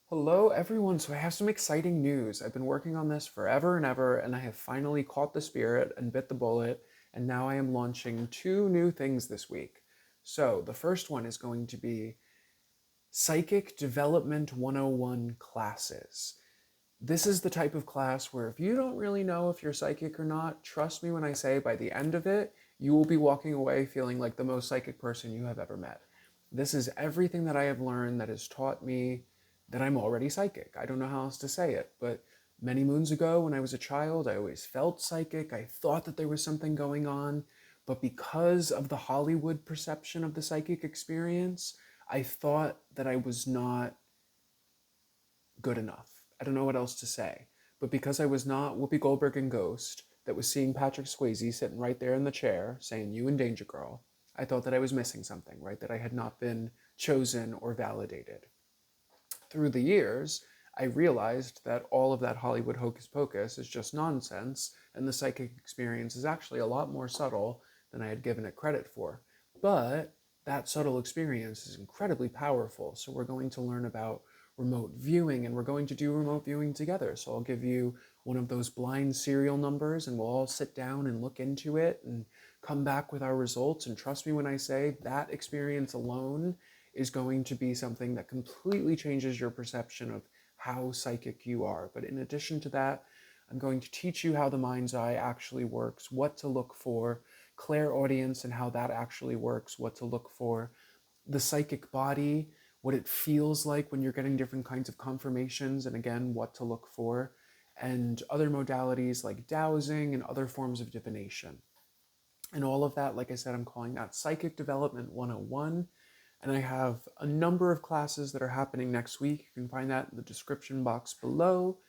Hello, everyone. So, I have some exciting news. I've been working on this forever and ever, and I have finally caught the spirit and bit the bullet. And now I am launching two new things this week. So, the first one is going to be Psychic Development 101 classes. This is the type of class where if you don't really know if you're psychic or not, trust me when I say by the end of it, you will be walking away feeling like the most psychic person you have ever met. This is everything that I have learned that has taught me that I'm already psychic. I don't know how else to say it, but many moons ago when I was a child, I always felt psychic. I thought that there was something going on, but because of the Hollywood perception of the psychic experience, I thought that I was not good enough. I don't know what else to say. But because I was not Whoopi Goldberg in Ghost, that was seeing Patrick Swayze sitting right there in the chair saying, "You and Danger Girl," I thought that I was missing something, right? That I had not been chosen or validated. Through the years, I realized that all of that Hollywood hocus pocus is just nonsense, and the psychic experience is actually a lot more subtle than I had given it credit for. But that subtle experience is incredibly powerful, so we're going to learn about remote viewing, and we're going to do remote viewing together. So I'll give you one of those blind serial numbers, and we'll all sit down and look into it and come back with our results. And trust me when I say that experience alone is going to be something that completely changes your perception of how psychic you are. But in addition to that, I'm going to teach you how the mind's eye actually works, what to look for, clairaudience and how that actually works, what to look for, the psychic body, what it feels like when you're getting different kinds of confirmations, and again, what to look for, and other modalities like dowsing and other forms of divination. And all of that, like I said, I'm calling that Psychic Development 101. And I have a number of classes that are happening next week. You can find that in the description box below.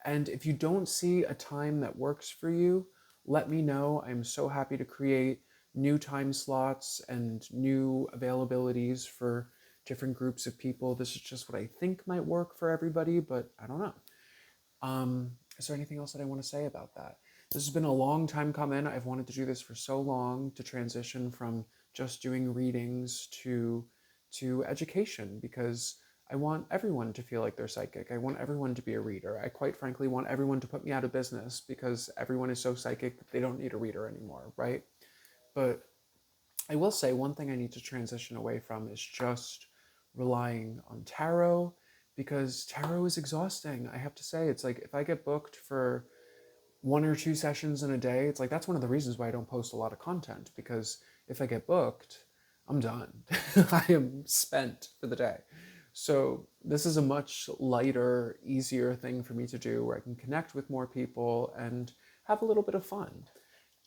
And if you don't see a time that works for you, let me know. I'm so happy to create new time slots and new availabilities for different groups of people. This is just what I think might work for everybody, but I don't know. Is there anything else that I want to say about that? This has been a long time coming. I've wanted to do this for so long, to transition from just doing readings to education, because I want everyone to feel like they're psychic. I want everyone to be a reader. I quite frankly want everyone to put me out of business because everyone is so psychic that they don't need a reader anymore, right? But I will say one thing I need to transition away from is just relying on tarot, because tarot is exhausting. I have to say, it's like if I get booked for one or two sessions in a day, it's like that's one of the reasons why I don't post a lot of content, because if I get booked, I'm done. I am spent for the day. So this is a much lighter, easier thing for me to do where I can connect with more people and have a little bit of fun.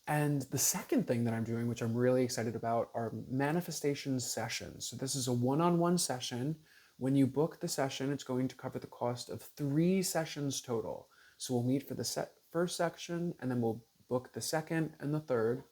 And the second thing that I'm doing, which I'm really excited about, are manifestation sessions. So this is a one-on-one session. When you book the session, it's going to cover the cost of 3 sessions total. So we'll meet for the first section, and then we'll book the second and the third.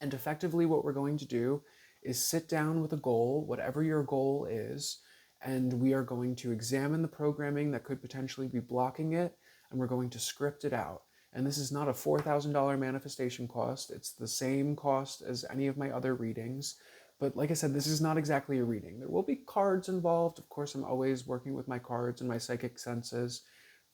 And effectively, what we're going to do is sit down with a goal, whatever your goal is, and we are going to examine the programming that could potentially be blocking it, and we're going to script it out. And this is not a $4,000 manifestation cost. It's the same cost as any of my other readings. But like I said, this is not exactly a reading. There will be cards involved. Of course, I'm always working with my cards and my psychic senses,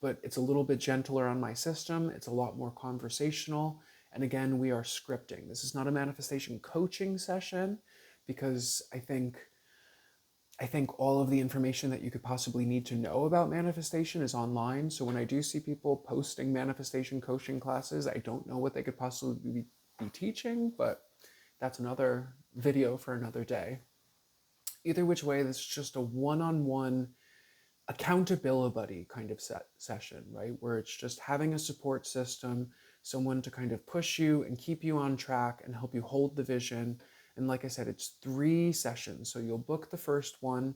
but it's a little bit gentler on my system. It's a lot more conversational. And again, we are scripting. This is not a manifestation coaching session, because I think all of the information that you could possibly need to know about manifestation is online. So when I do see people posting manifestation coaching classes, I don't know what they could possibly be teaching, but that's another video for another day. Either which way, this is just a one-on-one accountability kind of session, right? Where it's just having a support system, someone to kind of push you and keep you on track and help you hold the vision. And like I said, it's 3 sessions. So you'll book the first one,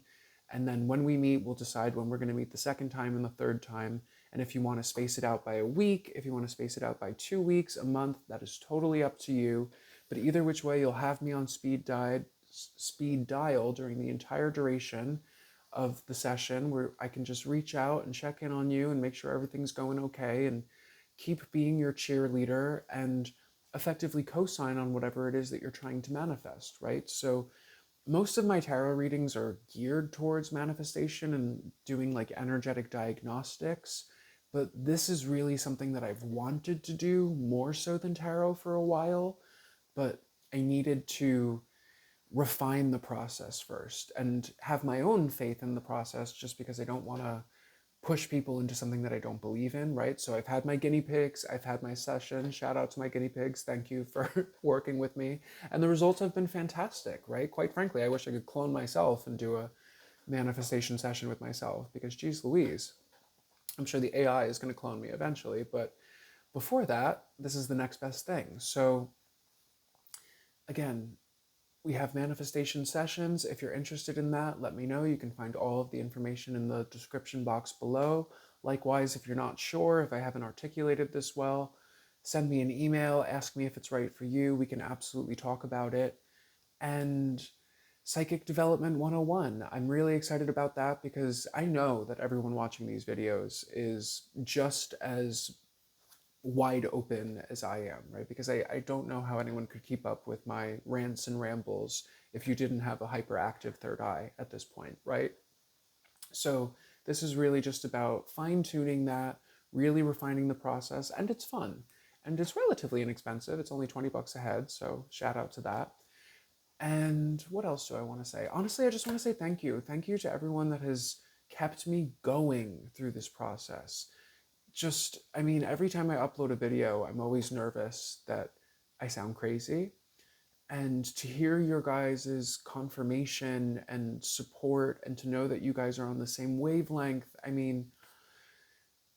and then when we meet, we'll decide when we're going to meet the second time and the third time. And if you want to space it out by a week, if you want to space it out by 2 weeks, a month, that is totally up to you. But either which way, you'll have me on speed dial during the entire duration of the session, where I can just reach out and check in on you and make sure everything's going okay, and keep being your cheerleader and effectively co-sign on whatever it is that you're trying to manifest, right? So most of my tarot readings are geared towards manifestation and doing like energetic diagnostics, but this is really something that I've wanted to do more so than tarot for a while, but I needed to refine the process first and have my own faith in the process just because I don't want to push people into something that I don't believe in, right? So I've had my guinea pigs, I've had my session. Shout out to my guinea pigs. Thank you for working with me. And the results have been fantastic, right? Quite frankly, I wish I could clone myself and do a manifestation session with myself because, geez Louise, I'm sure the AI is going to clone me eventually. But before that, this is the next best thing. So, again, we have manifestation sessions. If you're interested in that, let me know. You can find all of the information in the description box below. Likewise, if you're not sure, if I haven't articulated this well, send me an email, ask me if it's right for you. We can absolutely talk about it. And Psychic Development 101. I'm really excited about that because I know that everyone watching these videos is just as wide open as I am, right? Because I don't know how anyone could keep up with my rants and rambles if you didn't have a hyperactive third eye at this point, right? So this is really just about fine tuning that, really refining the process, and it's fun. And it's relatively inexpensive. It's only 20 bucks a head, so shout out to that. And what else do I want to say? Honestly, I just want to say thank you. Thank you to everyone that has kept me going through this process. Just, I mean, every time I upload a video, I'm always nervous that I sound crazy. And to hear your guys' confirmation and support and to know that you guys are on the same wavelength, I mean,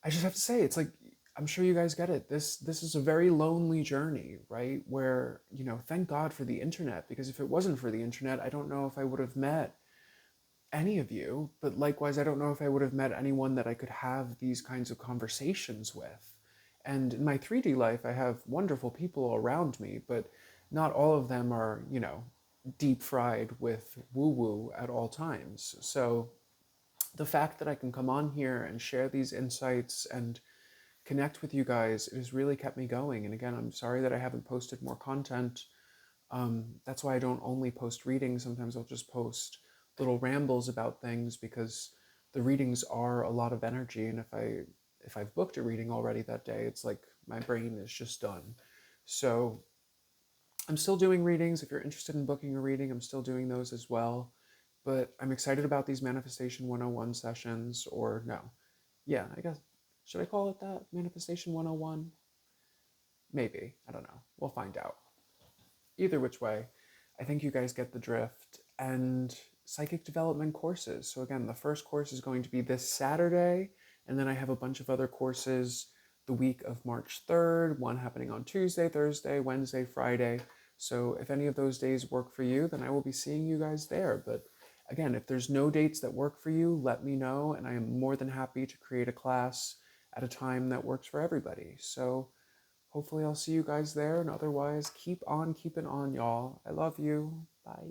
I just have to say, it's like, I'm sure you guys get it. This is a very lonely journey, right? Where, thank God for the internet, because if it wasn't for the internet, I don't know if I would have met any of you, but likewise, I don't know if I would have met anyone that I could have these kinds of conversations with. And in my 3D life, I have wonderful people around me, but not all of them are, deep fried with woo woo at all times. So the fact that I can come on here and share these insights and connect with you guys, it has really kept me going. And again, I'm sorry that I haven't posted more content. That's why I don't only post readings. Sometimes I'll just post little rambles about things because the readings are a lot of energy. And if I've booked a reading already that day, it's like my brain is just done. So I'm still doing readings. If you're interested in booking a reading, I'm still doing those as well. But I'm excited about these Manifestation 101 sessions, or no. Yeah, I guess, should I call it that? Manifestation 101? Maybe. I don't know. We'll find out. Either which way, I think you guys get the drift. And psychic development courses. So, again, the first course is going to be this Saturday, and then I have a bunch of other courses the week of March 3rd, one happening on Tuesday, Thursday, Wednesday, Friday. So, if any of those days work for you, then I will be seeing you guys there. But again, if there's no dates that work for you, let me know, and I am more than happy to create a class at a time that works for everybody. So, hopefully, I'll see you guys there, and otherwise, keep on keeping on, y'all. I love you. Bye.